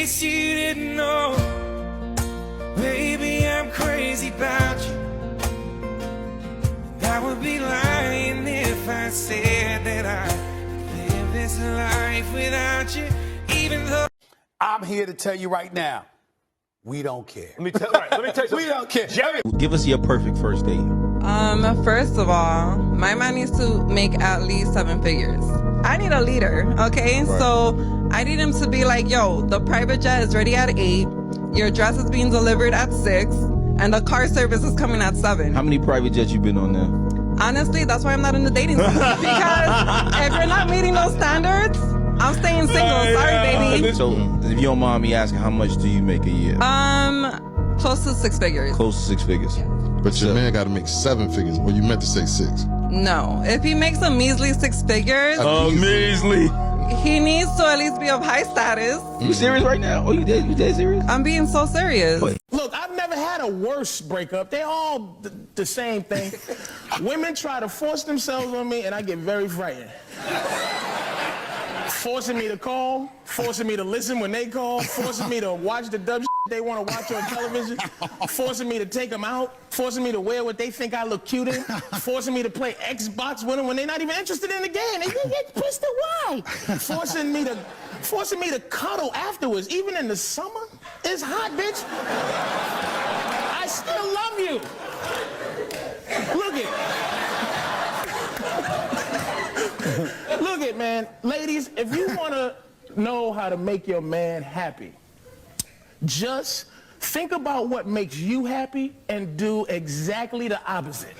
case you didn't know, baby, I'm crazy about you. I would be lying if I said that I live this life without you, even though I'm here to tell you right now, we don't care. Let me tell you. We don't care. Jerry, give us your perfect first date. First of all, my man needs to make at least 7 figures. I need a leader, okay? Right. So I need him to be like, yo, the private jet is ready at 8, your dress is being delivered at 6, and the car service is coming at 7. How many private jets you been on now? Honestly, that's why I'm not in the dating scene. Because if you're not meeting those standards, I'm staying single. Sorry, baby. So, if you don't mind me asking, how much do you make a year? Close to 6 figures. Close to 6 figures. But your man got to make 7 figures. Well, you meant to say 6. No. If he makes a measly 6 figures, Measly. he needs to at least be of high status. You serious right now? Oh, you dead serious? I'm being so serious. Look, I've never had a worse breakup. They're all the same thing. Women try to force themselves on me, and I get very frightened. Forcing me to call, forcing me to listen when they call, forcing me to watch the dumb shit they want to watch on television, forcing me to take them out, forcing me to wear what they think I look cute in, forcing me to play Xbox with them when they're not even interested in the game. They get twisted why? Forcing me to cuddle afterwards, even in the summer. It's hot, bitch. I still love you. Look it, man. Ladies, if you want to know how to make your man happy, just think about what makes you happy and do exactly the opposite.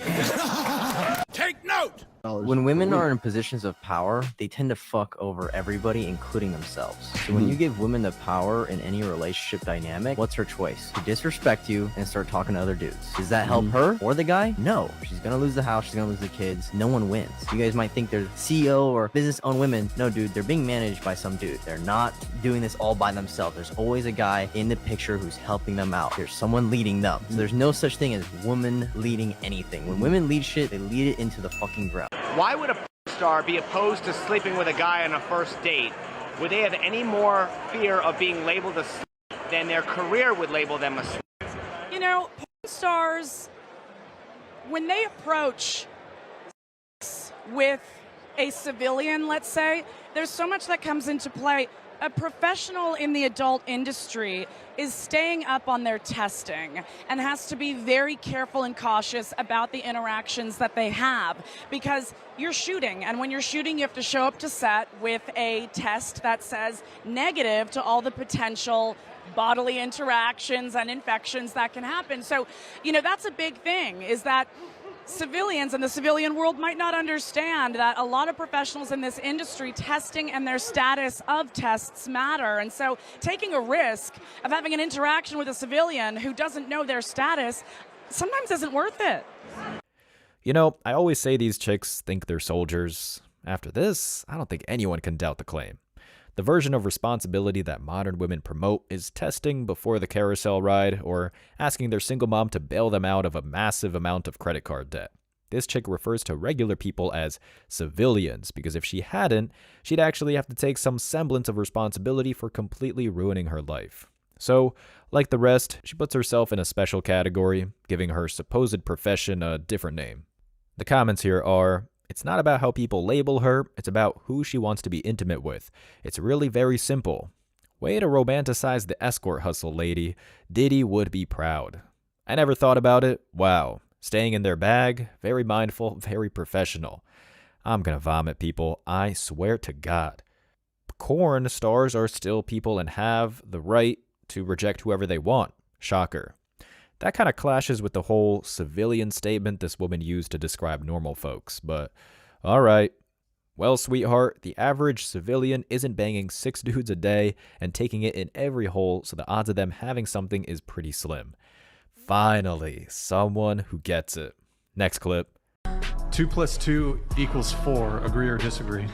Take note. When women are in positions of power, they tend to fuck over everybody, including themselves. So when you give women the power in any relationship dynamic, what's her choice? To disrespect you and start talking to other dudes. Does that help her or the guy? No. She's gonna lose the house, she's gonna lose the kids. No one wins. You guys might think they're CEO or business-owned women. No, dude, they're being managed by some dude. They're not doing this all by themselves. There's always a guy in the picture who's helping them out. There's someone leading them. So there's no such thing as woman leading anything. When women lead shit, they lead it into the fucking ground. Why would a star be opposed to sleeping with a guy on a first date? Would they have any more fear of being labeled a slut than their career would label them a slut? You know, porn stars, when they approach with a civilian, let's say, there's so much that comes into play. A professional in the adult industry is staying up on their testing and has to be very careful and cautious about the interactions that they have, because you're shooting, and when you're shooting you have to show up to set with a test that says negative to all the potential bodily interactions and infections that can happen. So, you know, that's a big thing, is that civilians in the civilian world might not understand that a lot of professionals in this industry, testing and their status of tests matter. And so taking a risk of having an interaction with a civilian who doesn't know their status sometimes isn't worth it. You know, I always say these chicks think they're soldiers. After this, I don't think anyone can doubt the claim. The version of responsibility that modern women promote is testing before the carousel ride or asking their single mom to bail them out of a massive amount of credit card debt. This chick refers to regular people as civilians because if she hadn't, she'd actually have to take some semblance of responsibility for completely ruining her life. So, like the rest, she puts herself in a special category, giving her supposed profession a different name. The comments here are, it's not about how people label her, it's about who she wants to be intimate with. It's really very simple. Way to romanticize the escort hustle, lady. Diddy would be proud. I never thought about it. Wow. Staying in their bag, very mindful, very professional. I'm gonna vomit, people. I swear to God. Porn stars are still people and have the right to reject whoever they want. Shocker. That kind of clashes with the whole civilian statement this woman used to describe normal folks, but alright. Well, sweetheart, the average civilian isn't banging 6 dudes a day and taking it in every hole, so the odds of them having something is pretty slim. Finally, someone who gets it. Next clip. 2 + 2 = 4. Agree or disagree?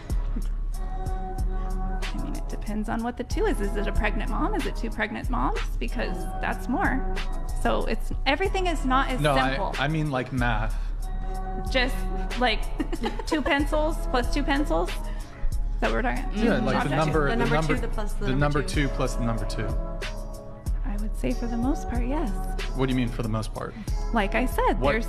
I mean, it depends on what the 2 is. Is it a pregnant mom? Is it 2 pregnant moms? Because that's more. So it's everything is not as simple. I mean like math. Just like 2 pencils plus 2 pencils. that we're talking? Yeah, like the number, The number two plus the the number number two. 2 plus the number 2. I would say for the most part, yes. What do you mean for the most part? Like I said, What- there's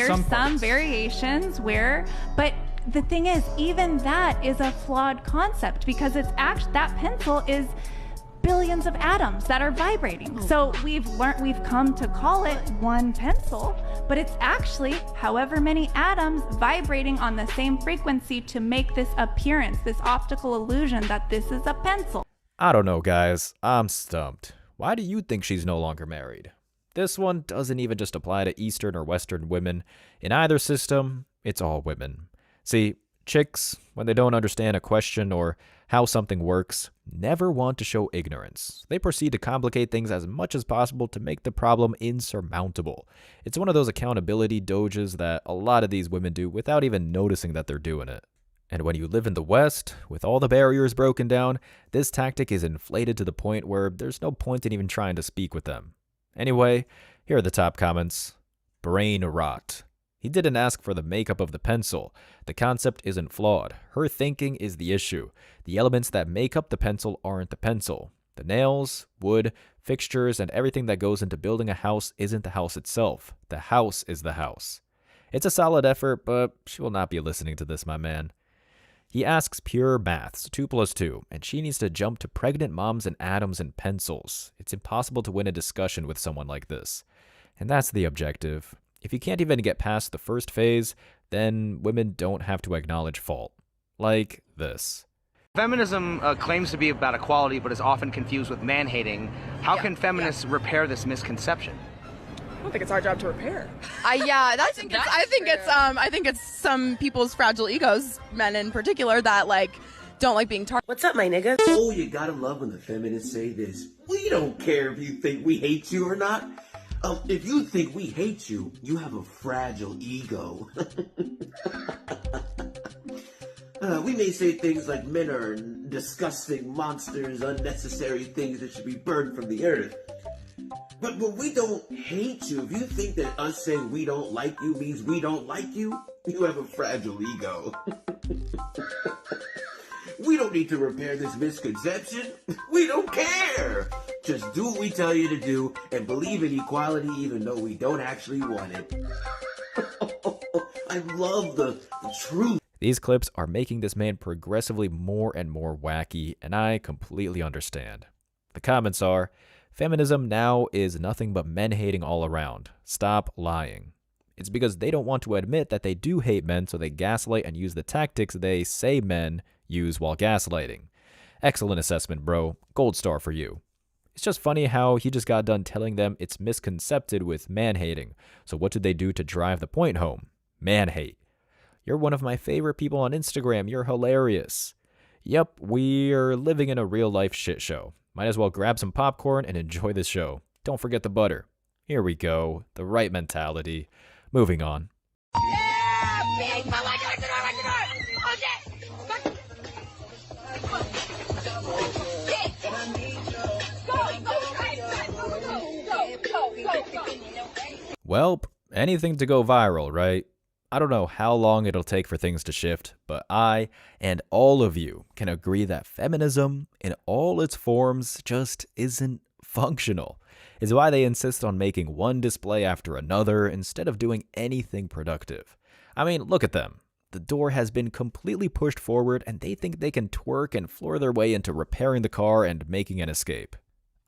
some parts. variations where, but the thing is, even that is a flawed concept because it's actually, that pencil is billions of atoms that are vibrating. So we've come to call it one pencil, but it's actually however many atoms vibrating on the same frequency to make this appearance, this optical illusion that this is a pencil. I don't know, guys. I'm stumped. Why do you think she's no longer married? This one doesn't even just apply to Eastern or Western women. In either system, it's all women. See, chicks, when they don't understand a question or how something works, never want to show ignorance. They proceed to complicate things as much as possible to make the problem insurmountable. It's one of those accountability doges that a lot of these women do without even noticing that they're doing it. And when you live in the West, with all the barriers broken down, this tactic is inflated to the point where there's no point in even trying to speak with them. Anyway, here are the top comments. Brain rot. He didn't ask for the makeup of the pencil. The concept isn't flawed. Her thinking is the issue. The elements that make up the pencil aren't the pencil. The nails, wood, fixtures, and everything that goes into building a house isn't the house itself. The house is the house. It's a solid effort, but she will not be listening to this, my man. He asks pure maths, 2 plus 2, and she needs to jump to pregnant moms and atoms and pencils. It's impossible to win a discussion with someone like this. And that's the objective. If you can't even get past the first phase, then women don't have to acknowledge fault. Like this. Feminism claims to be about equality, but is often confused with man-hating. How can feminists repair this misconception? I don't think it's our job to repair. Yeah, I think it's some people's fragile egos, men in particular, that like don't like being targeted. What's up, my nigga? Oh, you gotta love when the feminists say this. We don't care if you think we hate you or not. If you think we hate you, you have a fragile ego. We may say things like men are disgusting monsters, unnecessary things that should be burned from the earth. But we don't hate you. If you think that us saying we don't like you means we don't like you, you have a fragile ego. We don't need to repair this misconception. We don't care. Just do what we tell you to do and believe in equality even though we don't actually want it. I love the truth. These clips are making this man progressively more and more wacky, and I completely understand. The comments are, feminism now is nothing but men hating all around. Stop lying. It's because they don't want to admit that they do hate men, so they gaslight and use the tactics they say men use while gaslighting. Excellent assessment, bro. Gold star for you. It's just funny how he just got done telling them it's misconcepted with man-hating. So what did they do to drive the point home? Man-hate. You're one of my favorite people on Instagram. You're hilarious. Yep, we're living in a real-life shit show. Might as well grab some popcorn and enjoy this show. Don't forget the butter. Here we go. The right mentality. Moving on. Well, anything to go viral, right? I don't know how long it'll take for things to shift, but I and all of you can agree that feminism in all its forms just isn't functional. It's why they insist on making one display after another instead of doing anything productive. I mean, look at them. The door has been completely pushed forward and they think they can twerk and floor their way into repairing the car and making an escape.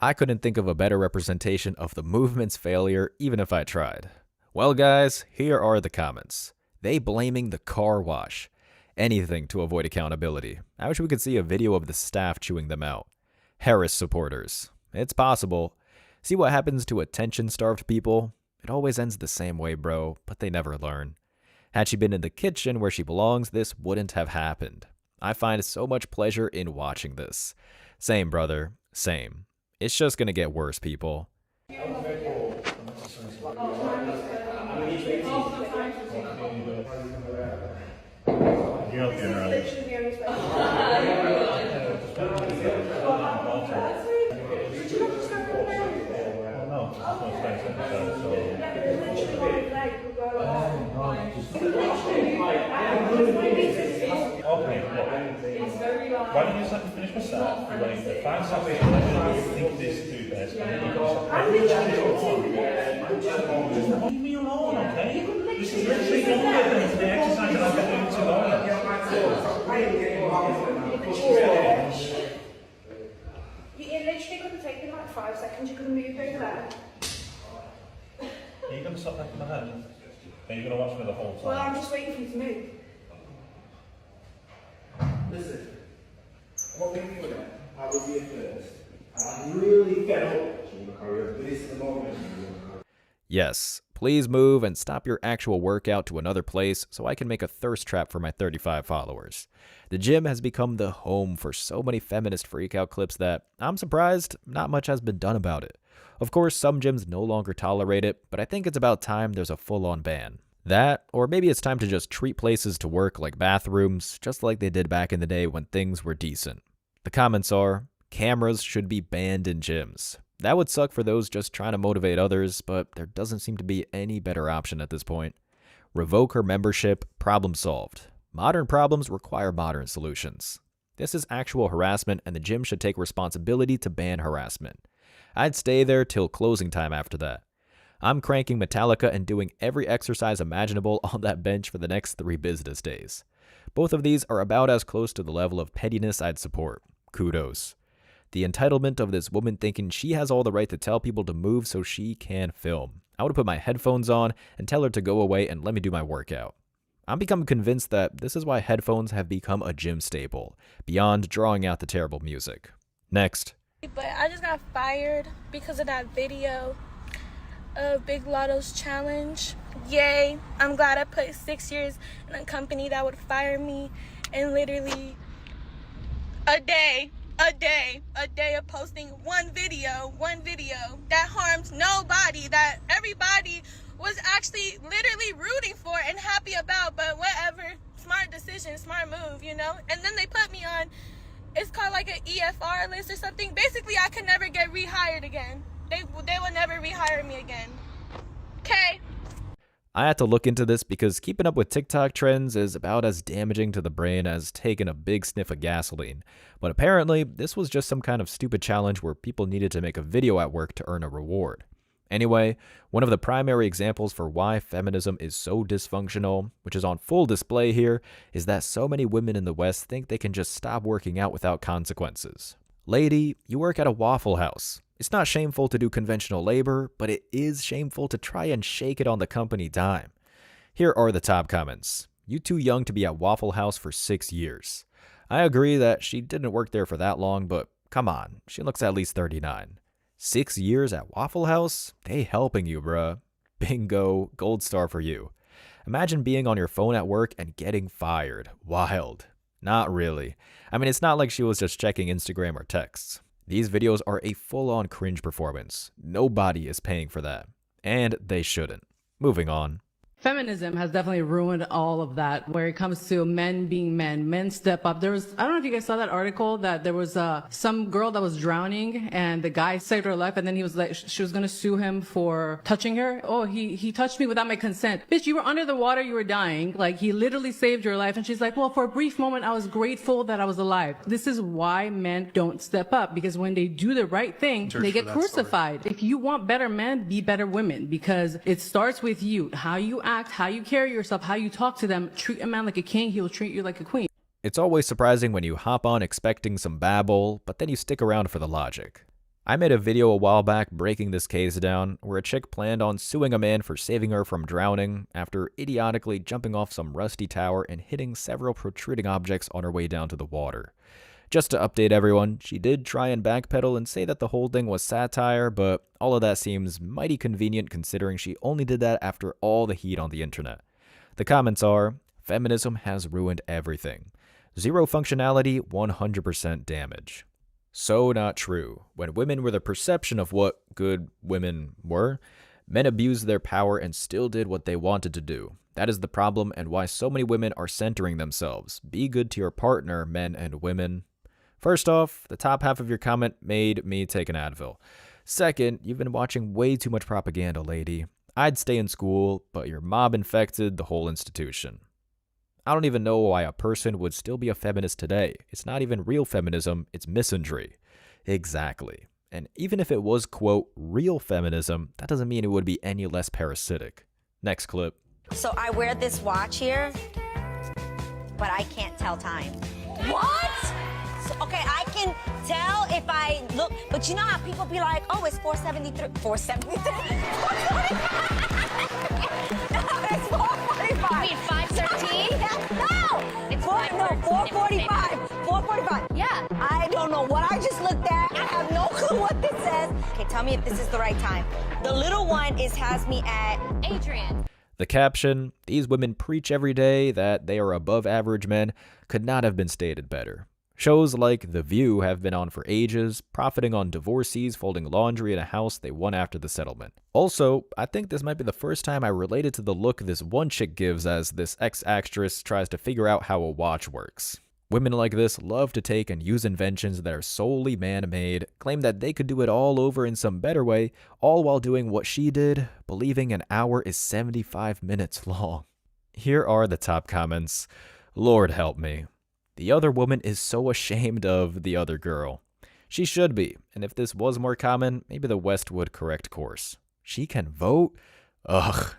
I couldn't think of a better representation of the movement's failure even if I tried. Well guys, here are the comments. They blaming the car wash. Anything to avoid accountability. I wish we could see a video of the staff chewing them out. Harris supporters. It's possible. See what happens to attention-starved people? It always ends the same way, bro, but they never learn. Had she been in the kitchen where she belongs, this wouldn't have happened. I find so much pleasure in watching this. Same, brother. Same. It's just gonna get worse, people. Why don't you just let me finish my set? For like 5 seconds, and then you think this through this, and then you go, leave me alone, okay? This is literally longer than the exercise that I've been doing too long. It literally couldn't take you like 5 seconds, you couldn't move over there. Are you going to stop backing my head? Are you going to watch me the whole time? Well, I'm just waiting for you to move. Listen, what we do that, I will be at first. I'm really fed up. But this is the moment. Yes, please move and stop your actual workout to another place so I can make a thirst trap for my 35 followers. The gym has become the home for so many feminist freakout clips that I'm surprised not much has been done about it. Of course, some gyms no longer tolerate it, but I think it's about time there's a full-on ban. That, or maybe it's time to just treat places to work like bathrooms, just like they did back in the day when things were decent. The comments are, cameras should be banned in gyms. That would suck for those just trying to motivate others, but there doesn't seem to be any better option at this point. Revoke her membership, problem solved. Modern problems require modern solutions. This is actual harassment, and the gym should take responsibility to ban harassment. I'd stay there till closing time after that. I'm cranking Metallica and doing every exercise imaginable on that bench for the next 3 business days. Both of these are about as close to the level of pettiness I'd support. Kudos. The entitlement of this woman thinking she has all the right to tell people to move so she can film. I would put my headphones on and tell her to go away and let me do my workout. I'm becoming convinced that this is why headphones have become a gym staple, beyond drawing out the terrible music. Next. But I just got fired because of that video of Big Lotto's challenge. Yay, I'm glad I put 6 years in a company that would fire me, and literally a day of posting one video that harmed nobody, that everybody was actually literally rooting for and happy about, but whatever, smart decision, smart move, you know? And then they put me on, it's called like an EFR list or something. Basically, I could never get rehired again. They will never rehire me again. Okay. I had to look into this because keeping up with TikTok trends is about as damaging to the brain as taking a big sniff of gasoline. But apparently, this was just some kind of stupid challenge where people needed to make a video at work to earn a reward. Anyway, one of the primary examples for why feminism is so dysfunctional, which is on full display here, is that so many women in the West think they can just stop working out without consequences. Lady, you work at a Waffle House. It's not shameful to do conventional labor, but it is shameful to try and shake it on the company dime. Here are the top comments. You too young to be at Waffle House for 6 years. I agree that she didn't work there for that long, but come on, she looks at least 39. 6 years at Waffle House? They helping you, bruh. Bingo, gold star for you. Imagine being on your phone at work and getting fired. Wild. Not really. I mean, it's not like she was just checking Instagram or texts. These videos are a full-on cringe performance. Nobody is paying for that. And they shouldn't. Moving on. Feminism has definitely ruined all of that where it comes to men being men. Men step up. I don't know if you guys saw that article that there was some girl that was drowning and the guy saved her life, and then he was like, she was going to sue him for touching her. Oh, he touched me without my consent. Bitch, you were under the water, you were dying. Like, he literally saved your life. And she's like, well, for a brief moment, I was grateful that I was alive. This is why men don't step up, because when they do the right thing, they get crucified. If you want better men, be better women, because it starts with you. How you act, how you carry yourself, how you talk to them. Treat a man like a king, he will treat you like a queen. It's always surprising when you hop on expecting some babble, but then you stick around for the logic. I made a video a while back breaking this case down, where a chick planned on suing a man for saving her from drowning after idiotically jumping off some rusty tower and hitting several protruding objects on her way down to the water. Just to update everyone, she did try and backpedal and say that the whole thing was satire, but all of that seems mighty convenient considering she only did that after all the heat on the internet. The comments are, feminism has ruined everything. 0 functionality, 100% damage. So not true. When women were the perception of what good women were, men abused their power and still did what they wanted to do. That is the problem and why so many women are centering themselves. Be good to your partner, men and women. First off, the top half of your comment made me take an Advil. Second, you've been watching way too much propaganda, lady. I'd stay in school, but your mob infected the whole institution. I don't even know why a person would still be a feminist today. It's not even real feminism, it's misandry. Exactly. And even if it was, quote, real feminism, that doesn't mean it would be any less parasitic. Next clip. So I wear this watch here, but I can't tell time. What? So, okay, I can tell if I look, but you know how people be like, oh, it's 473. 473? No, it's 445. You mean 513? No! It's 445. 445. Yeah. I don't know what I just looked at. I have no clue what this says. Okay, tell me if this is the right time. The little one has me at Adrian. The caption, "These women preach every day that they are above average men," could not have been stated better. Shows like The View have been on for ages, profiting on divorcees folding laundry in a house they won after the settlement. Also, I think this might be the first time I related to the look this one chick gives as this ex-actress tries to figure out how a watch works. Women like this love to take and use inventions that are solely man-made, claim that they could do it all over in some better way, all while doing what she did, believing an hour is 75 minutes long. Here are the top comments. Lord help me. The other woman is so ashamed of the other girl. She should be, and if this was more common, maybe the West would correct course. She can vote? Ugh.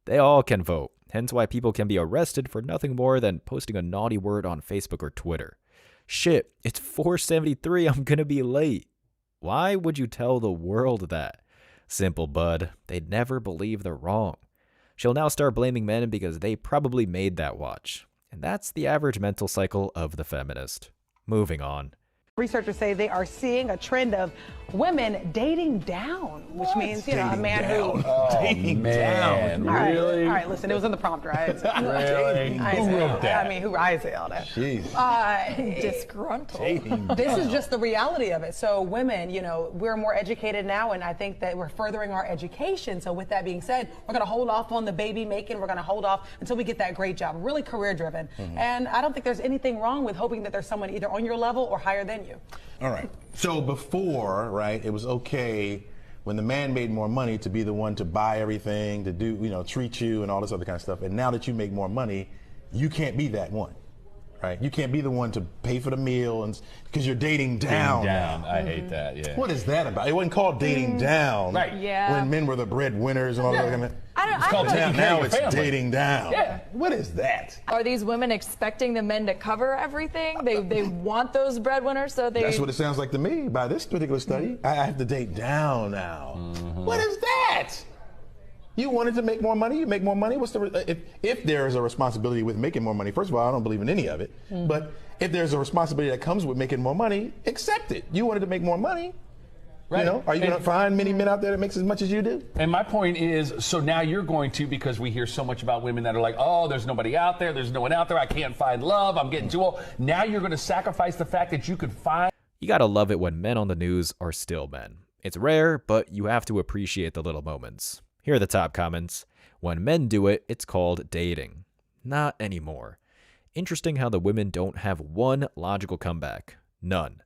They all can vote. Hence why people can be arrested for nothing more than posting a naughty word on Facebook or Twitter. Shit, it's 4:73, I'm gonna be late. Why would you tell the world that? Simple, bud. They'd never believe they're wrong. She'll now start blaming men because they probably made that watch. And that's the average mental cycle of the feminist. Moving on. Researchers say they are seeing a trend of women dating down, which means, you know, a man who... Dating down. Really? All right, listen, it was in the prompt, right? Really? Who wrote that? I mean, I say all that. Jeez. Disgruntled. This is just the reality of it. So women, you know, we're more educated now, and I think that we're furthering our education. So with that being said, we're going to hold off on the baby making. We're going to hold off until we get that great job, really career driven. And I don't think there's anything wrong with hoping that there's someone either on your level or higher than you. All right. So before, right, it was okay when the man made more money to be the one to buy everything, to do, you know, treat you and all this other kind of stuff. And now that you make more money, you can't be that one, right? You can't be the one to pay for the meal and because you're dating down. I hate that, yeah. What is that about? It wasn't called dating down. Right. Yeah. When men were the breadwinners and all that kind of. It's called taking care Now of your it's family. dating down. Yeah. What is that? Are these women expecting the men to cover everything? They want those breadwinners, so they... That's what it sounds like to me by this particular study. I have to date down now. What is that? You wanted to make more money, you make more money. What's the if there is a responsibility with making more money? First of all, I don't believe in any of it. But if there's a responsibility that comes with making more money, accept it. You wanted to make more money. Right. You know, are you going to find many men out there that makes as much as you do? And my point is, so now you're going to, because we hear so much about women that are like, oh, there's nobody out there, there's no one out there, I can't find love, I'm getting too old. Now you're going to sacrifice the fact that you could find... You gotta love it when men on the news are still men. It's rare, but you have to appreciate the little moments. Here are the top comments. When men do it, it's called dating. Not anymore. Interesting how the women don't have one logical comeback. None.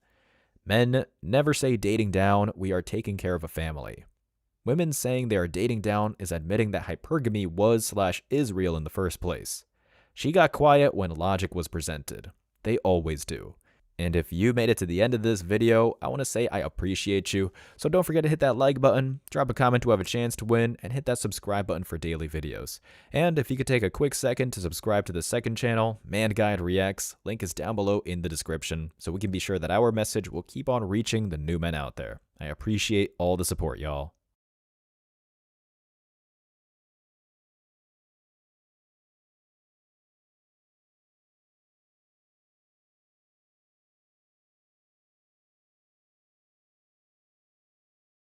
Men never say dating down, we are taking care of a family. Women saying they are dating down is admitting that hypergamy was/is real in the first place. She got quiet when logic was presented. They always do. And if you made it to the end of this video, I want to say I appreciate you. So don't forget to hit that like button, drop a comment to have a chance to win, and hit that subscribe button for daily videos. And if you could take a quick second to subscribe to the second channel, Man Guide Reacts, link is down below in the description, so we can be sure that our message will keep on reaching the new men out there. I appreciate all the support, y'all.